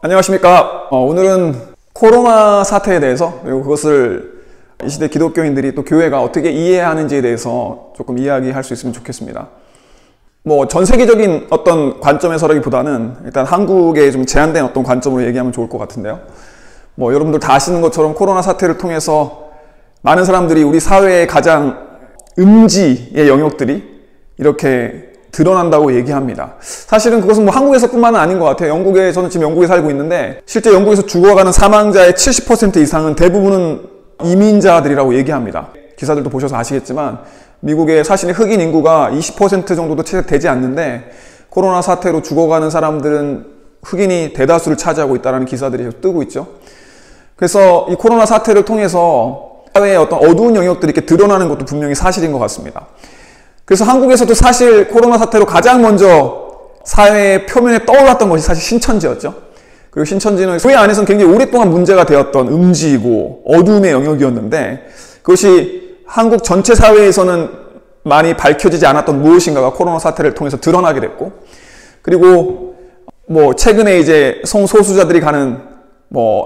안녕하십니까. 오늘은 코로나 사태에 대해서, 그리고 그것을 이 시대 기독교인들이 또 교회가 어떻게 이해해야 하는지에 대해서 조금 이야기할 수 있으면 좋겠습니다. 전 세계적인 어떤 관점에서라기보다는 일단 한국에 좀 제한된 어떤 관점으로 얘기하면 좋을 것 같은데요. 여러분들 다 아시는 것처럼 코로나 사태를 통해서 많은 사람들이 우리 사회의 가장 음지의 영역들이 이렇게 드러난다고 얘기합니다. 사실은 그것은 한국에서뿐만은 아닌 것 같아요. 저는 지금 영국에 살고 있는데 실제 영국에서 죽어가는 사망자의 70% 이상은 대부분은 이민자들이라고 얘기합니다. 기사들도 보셔서 아시겠지만 미국의 사실은 흑인 인구가 20% 정도도 채 되지 않는데 코로나 사태로 죽어가는 사람들은 흑인이 대다수를 차지하고 있다는 기사들이 계속 뜨고 있죠. 그래서 이 코로나 사태를 통해서 사회의 어떤 어두운 영역들이 이렇게 드러나는 것도 분명히 사실인 것 같습니다. 그래서 한국에서도 사실 코로나 사태로 가장 먼저 사회의 표면에 떠올랐던 것이 사실 신천지였죠. 그리고 신천지는 교회 안에서는 굉장히 오랫동안 문제가 되었던 음지이고 어두움의 영역이었는데 그것이 한국 전체 사회에서는 많이 밝혀지지 않았던 무엇인가가 코로나 사태를 통해서 드러나게 됐고, 그리고 최근에 이제 성소수자들이 가는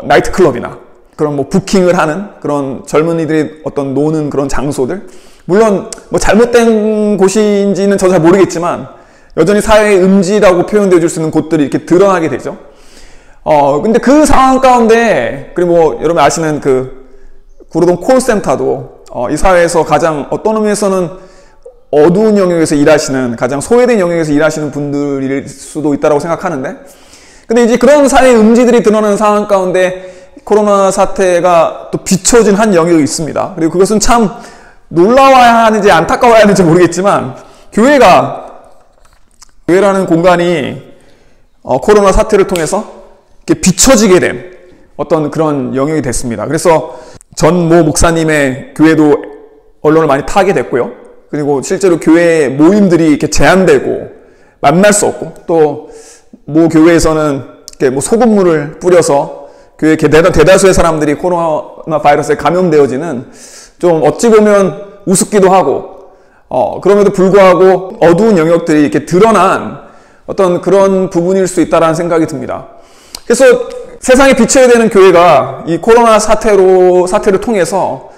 나이트클럽이나 그런 부킹을 하는 그런 젊은이들이 어떤 노는 그런 장소들, 물론 잘못된 곳인지는 저도 잘 모르겠지만 여전히 사회의 음지라고 표현되어 줄 수 있는 곳들이 이렇게 드러나게 되죠. 근데 그 상황 가운데, 그리고 여러분 아시는 그 구로동 콜센터도 이 사회에서 가장 어떤 의미에서는 어두운 영역에서 일하시는, 가장 소외된 영역에서 일하시는 분들일 수도 있다고 생각하는데, 근데 이제 그런 사회의 음지들이 드러나는 상황 가운데 코로나 사태가 또 비춰진 한 영역이 있습니다. 그리고 그것은 참 놀라워야 하는지 안타까워야 하는지 모르겠지만 교회라는 공간이 코로나 사태를 통해서 이렇게 비춰지게 된 어떤 그런 영역이 됐습니다. 그래서 전 모 목사님의 교회도 언론을 많이 타게 됐고요. 그리고 실제로 교회 모임들이 이렇게 제한되고 만날 수 없고, 또 모 교회에서는 이렇게 소금물을 뿌려서 교회 대다수의 사람들이 코로나 바이러스에 감염되어지는, 좀 어찌 보면 우습기도 하고 그럼에도 불구하고 어두운 영역들이 이렇게 드러난 어떤 그런 부분일 수 있다는 생각이 듭니다. 그래서 세상에 비춰야 되는 교회가 이 코로나 사태를 통해서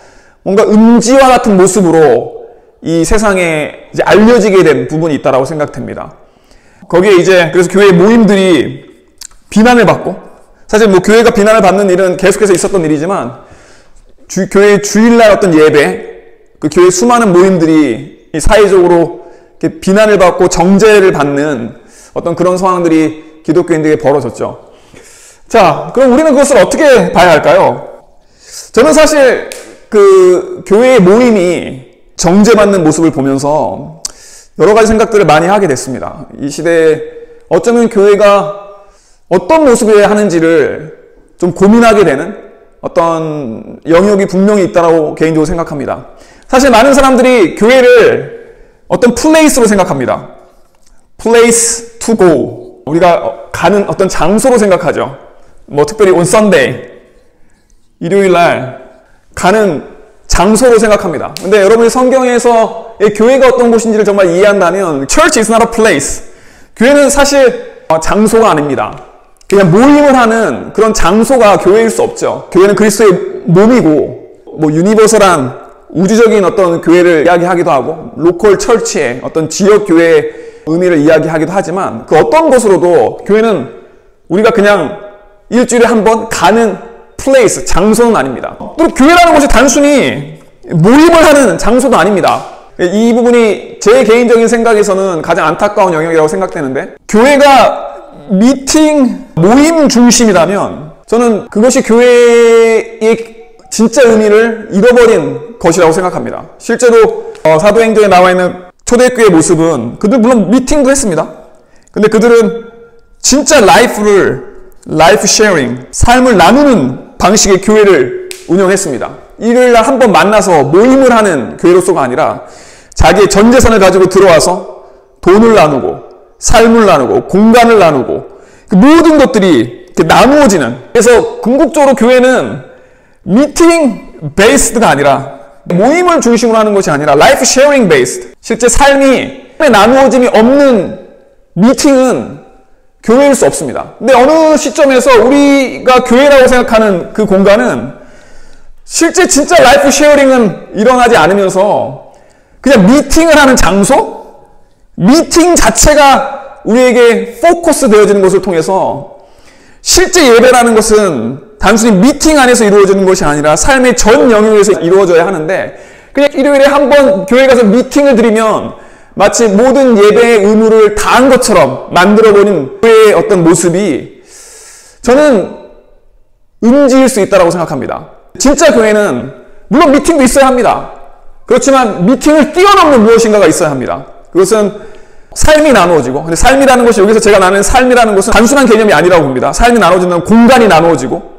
뭔가 음지와 같은 모습으로 이 세상에 이제 알려지게 된 부분이 있다고 생각됩니다. 거기에 이제 그래서 교회 모임들이 비난을 받고, 사실 교회가 비난을 받는 일은 계속해서 있었던 일이지만 교회 주일날 어떤 예배, 그 교회 수많은 모임들이 사회적으로 이렇게 비난을 받고 정죄를 받는 어떤 그런 상황들이 기독교인들에게 벌어졌죠. 자, 그럼 우리는 그것을 어떻게 봐야 할까요? 저는 사실 그 교회의 모임이 정죄받는 모습을 보면서 여러 가지 생각들을 많이 하게 됐습니다. 이 시대에 어쩌면 교회가 어떤 모습을 하는지를 좀 고민하게 되는 어떤 영역이 분명히 있다고 개인적으로 생각합니다. 사실 많은 사람들이 교회를 어떤 플레이스로 생각합니다. place to go. 우리가 가는 어떤 장소로 생각하죠. 특별히 on Sunday, 일요일날 가는 장소로 생각합니다. 근데 여러분이 성경에서 교회가 어떤 곳인지를 정말 이해한다면 Church is not a place. 교회는 사실 장소가 아닙니다. 그냥 모임을 하는 그런 장소가 교회일 수 없죠. 교회는 그리스도의 몸이고, 유니버설한 우주적인 어떤 교회를 이야기하기도 하고, 로컬 철치의 어떤 지역 교회의 의미를 이야기하기도 하지만, 그 어떤 곳으로도 교회는 우리가 그냥 일주일에 한 번 가는 플레이스, 장소는 아닙니다. 또 교회라는 것이 단순히 모임을 하는 장소도 아닙니다. 이 부분이 제 개인적인 생각에서는 가장 안타까운 영역이라고 생각되는데, 교회가 모임 중심이라면 저는 그것이 교회의 진짜 의미를 잃어버린 것이라고 생각합니다. 실제로 사도행전에 나와 있는 초대교회의 모습은 그들 물론 미팅도 했습니다. 근데 그들은 진짜 라이프 쉐어링, 삶을 나누는 방식의 교회를 운영했습니다. 일요일날 한 번 만나서 모임을 하는 교회로서가 아니라 자기의 전 재산을 가지고 들어와서 돈을 나누고 삶을 나누고 공간을 나누고 그 모든 것들이 이렇게 나누어지는, 그래서 궁극적으로 교회는 미팅 베이스드가 아니라, 모임을 중심으로 하는 것이 아니라 라이프 쉐어링 베이스드, 실제 삶이 나누어짐이 없는 미팅은 교회일 수 없습니다. 근데 어느 시점에서 우리가 교회라고 생각하는 그 공간은 실제 진짜 라이프 쉐어링은 일어나지 않으면서 그냥 미팅을 하는 장소? 미팅 자체가 우리에게 포커스 되어지는 것을 통해서 실제 예배라는 것은 단순히 미팅 안에서 이루어지는 것이 아니라 삶의 전 영역에서 이루어져야 하는데 그냥 일요일에 한번 교회 가서 미팅을 드리면 마치 모든 예배의 의무를 다한 것처럼 만들어버린 교회의 어떤 모습이 저는 음지일 수 있다고 생각합니다. 진짜 교회는 물론 미팅도 있어야 합니다. 그렇지만 미팅을 뛰어넘는 무엇인가가 있어야 합니다. 그것은 삶이 나누어지고, 근데 삶이라는 것이 여기서 제가 나누는 삶이라는 것은 단순한 개념이 아니라고 봅니다. 삶이 나누어진다면 공간이 나누어지고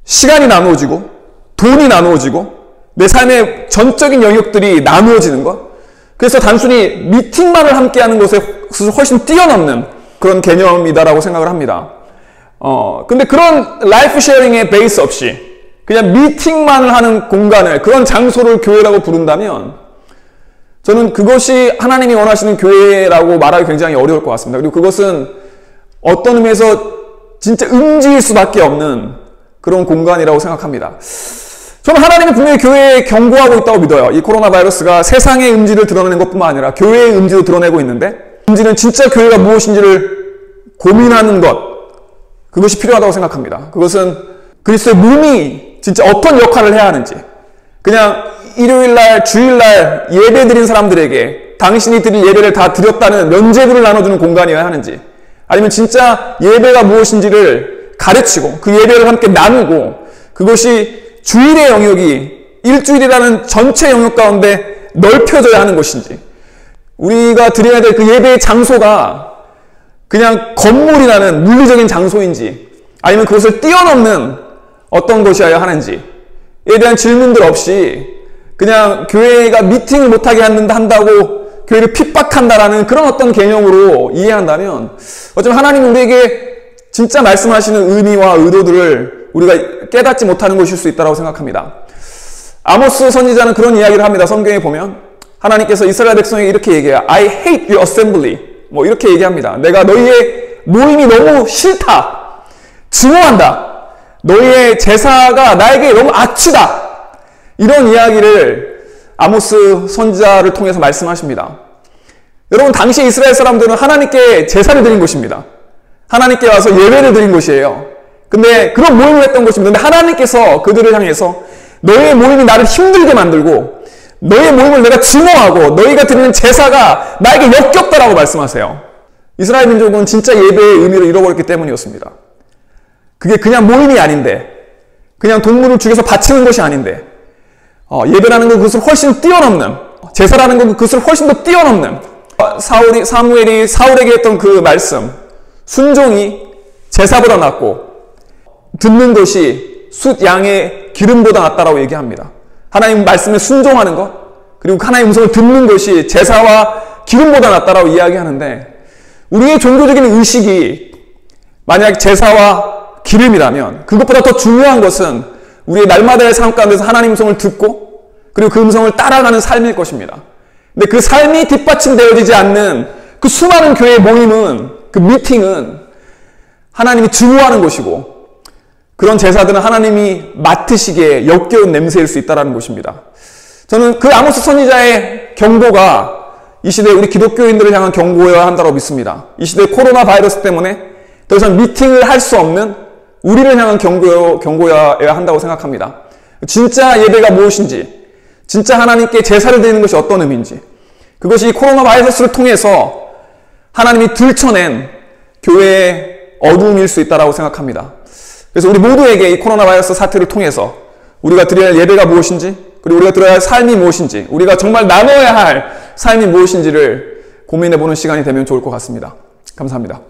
시간이 나누어지고 돈이 나누어지고 내 삶의 전적인 영역들이 나누어지는 것. 그래서 단순히 미팅만을 함께하는 것에 훨씬 뛰어넘는 그런 개념이다라고 생각을 합니다. 근데 그런 라이프 쉐어링의 베이스 없이 그냥 미팅만을 하는 공간을, 그런 장소를 교회라고 부른다면 저는 그것이 하나님이 원하시는 교회라고 말하기 굉장히 어려울 것 같습니다. 그리고 그것은 어떤 의미에서 진짜 음지일 수밖에 없는 그런 공간이라고 생각합니다. 저는 하나님이 분명히 교회에 경고하고 있다고 믿어요. 이 코로나 바이러스가 세상의 음지를 드러내는 것뿐만 아니라 교회의 음지도 드러내고 있는데, 음지는 진짜 교회가 무엇인지를 고민하는 것, 그것이 필요하다고 생각합니다. 그것은 그리스도의 몸이 진짜 어떤 역할을 해야 하는지, 그냥 일요일날, 주일날 예배 드린 사람들에게 당신이 드릴 예배를 다 드렸다는 면죄부를 나눠주는 공간이어야 하는지, 아니면 진짜 예배가 무엇인지를 가르치고 그 예배를 함께 나누고 그것이 주일의 영역이 일주일이라는 전체 영역 가운데 넓혀져야 하는 것인지, 우리가 드려야 될 그 예배의 장소가 그냥 건물이라는 물리적인 장소인지, 아니면 그것을 뛰어넘는 어떤 것이어야 하는지에 대한 질문들 없이 그냥 교회가 미팅을 못하게 한다고 교회를 핍박한다라는 그런 어떤 개념으로 이해한다면 어쩌면 하나님이 우리에게 진짜 말씀하시는 의미와 의도들을 우리가 깨닫지 못하는 것일 수 있다고 생각합니다. 아모스 선지자는 그런 이야기를 합니다. 성경에 보면 하나님께서 이스라엘 백성에게 이렇게 얘기해요. I hate your assembly. 뭐 이렇게 얘기합니다. 내가 너희의 모임이 너무 싫다. 증오한다. 너희의 제사가 나에게 너무 아치다. 이런 이야기를 아모스 선지자를 통해서 말씀하십니다. 여러분, 당시 이스라엘 사람들은 하나님께 제사를 드린 것입니다. 하나님께 와서 예배를 드린 것이에요. 근데 그런 모임을 했던 것입니다. 근데 하나님께서 그들을 향해서 너희의 모임이 나를 힘들게 만들고 너희의 모임을 내가 증오하고 너희가 드리는 제사가 나에게 역겹다라고 말씀하세요. 이스라엘 민족은 진짜 예배의 의미를 잃어버렸기 때문이었습니다. 그게 그냥 모임이 아닌데, 그냥 동물을 죽여서 바치는 것이 아닌데, 예배라는 건 그것을 훨씬 뛰어넘는, 제사라는 건 그것을 훨씬 더 뛰어넘는, 사무엘이 사울에게 했던 그 말씀, 순종이 제사보다 낫고 듣는 것이 숫 양의 기름보다 낫다라고 얘기합니다. 하나님 말씀에 순종하는 것, 그리고 하나님의 음성을 듣는 것이 제사와 기름보다 낫다라고 이야기하는데, 우리의 종교적인 의식이 만약 제사와 기름이라면 그것보다 더 중요한 것은 우리의 날마다의 삶 가운데서 하나님 음성을 듣고 그리고 그 음성을 따라가는 삶일 것입니다. 근데 그 삶이 뒷받침되어지지 않는 그 수많은 교회의 모임은, 그 미팅은 하나님이 증오하는 것이고, 그런 제사들은 하나님이 맡으시기에 역겨운 냄새일 수 있다는 것입니다. 저는 그 아모스 선지자의 경고가 이 시대에 우리 기독교인들을 향한 경고여야 한다고 믿습니다. 이 시대의 코로나 바이러스 때문에 더 이상 미팅을 할 수 없는 우리를 향한 경고여야 한다고 생각합니다. 진짜 예배가 무엇인지, 진짜 하나님께 제사를 드리는 것이 어떤 의미인지, 그것이 코로나 바이러스를 통해서 하나님이 들춰낸 교회의 어두움일 수 있다고 생각합니다. 그래서 우리 모두에게 이 코로나 바이러스 사태를 통해서 우리가 드려야 할 예배가 무엇인지, 그리고 우리가 드려야 할 삶이 무엇인지, 우리가 정말 나눠야 할 삶이 무엇인지를 고민해보는 시간이 되면 좋을 것 같습니다. 감사합니다.